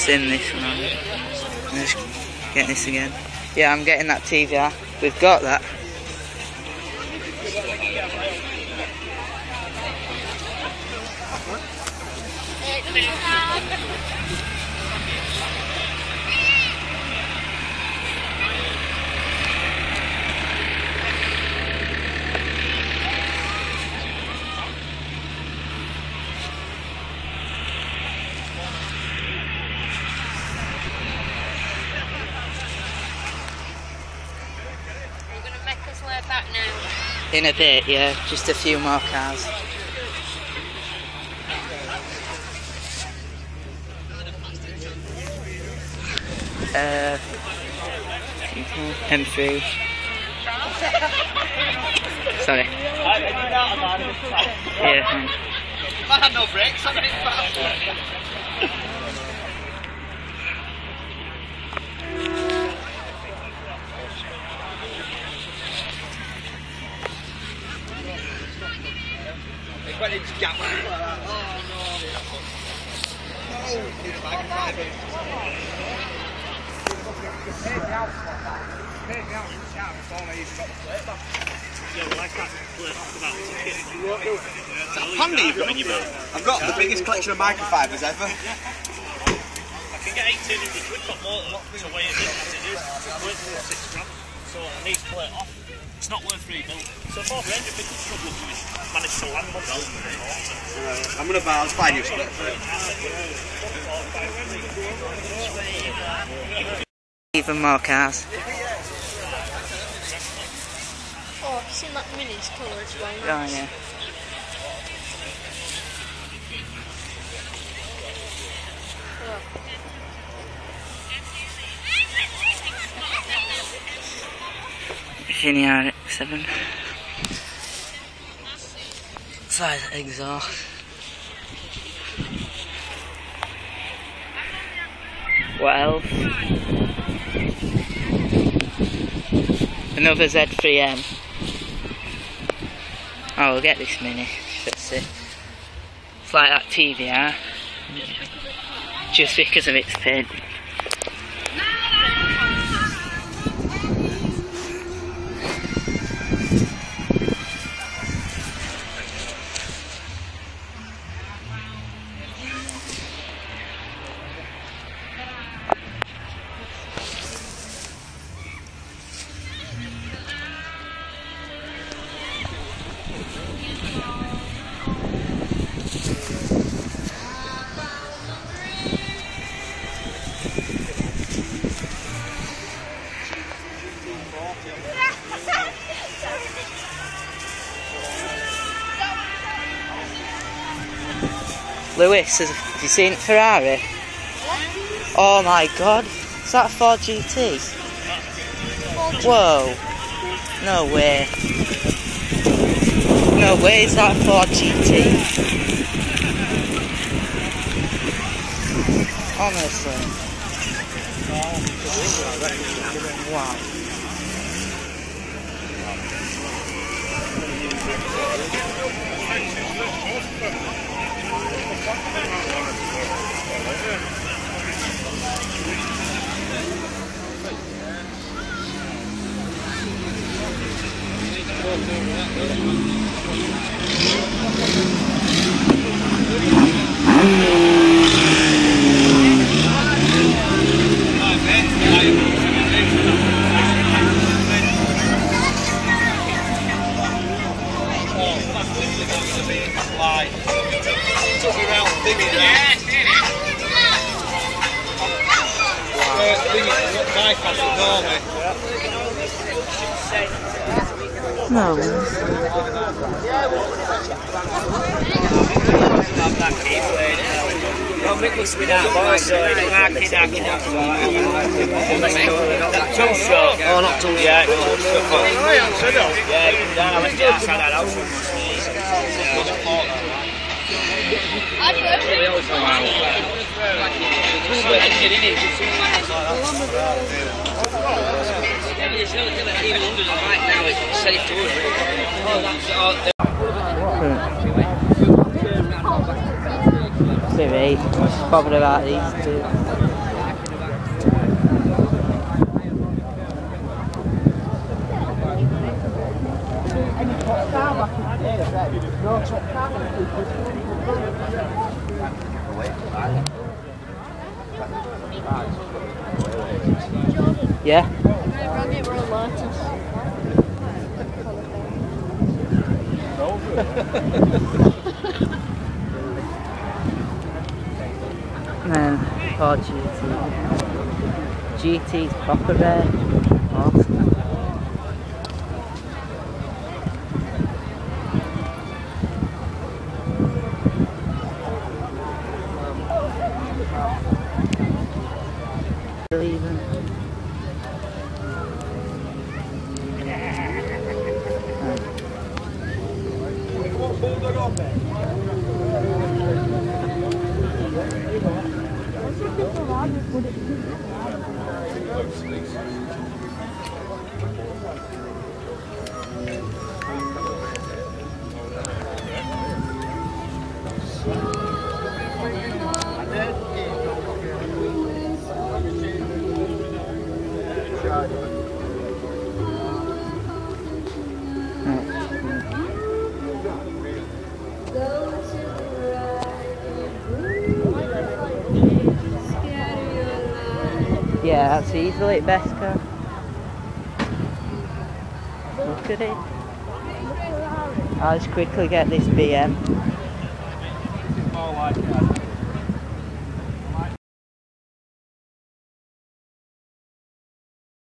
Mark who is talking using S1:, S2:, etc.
S1: seen this one. I'm just getting this again. Yeah, I'm getting that TVR. We've got that.
S2: Back now.
S1: In a bit, yeah, just a few more cars. M3. Sorry. Yeah.
S3: I had no brakes on it. Went into gap like that. Oh no. Oh, need a bag of 5 minutes. Take me out like that. Take me out in the shower before I even got the plate back. Yeah, well, I can't plate off the back of the kit. Is that a Panda you've got in your boat? I've got the biggest collection of microfibers ever. I can get 1800 quid for motor to weigh it in as it is. It's worth £6 grand. So I need to plate off. It's not worth rebuilding. So 4 grand, if it's trouble to manage to land one well. I'm going to buy, I'll buy you a split for it.
S1: Even more cars.
S2: Oh, have you seen that Mini's colour? It's very nice.
S1: Oh, yeah. Sierra RX-7. Size exhaust. What else? Another Z3M. Oh, we'll get this Mini. That's it. It's like that TVR. Just because of its paint. Lewis, have you seen Ferrari? Oh my god, is that a Ford GT? Whoa, no way. No way, is that a Ford GT? Honestly. Wow. No.
S3: It must be that boy, so it's knacking. Too short. Oh, not too short. Yeah, no. Yeah, come down. Let's get outside that house.
S1: V8, bothered about these two. Yeah.
S2: Around it, we're a Lotus.
S1: And then Ford GT. GT's proper rare. Awesome. Even. Yeah, that's easily the best car. Look at it. I'll just quickly get this BM.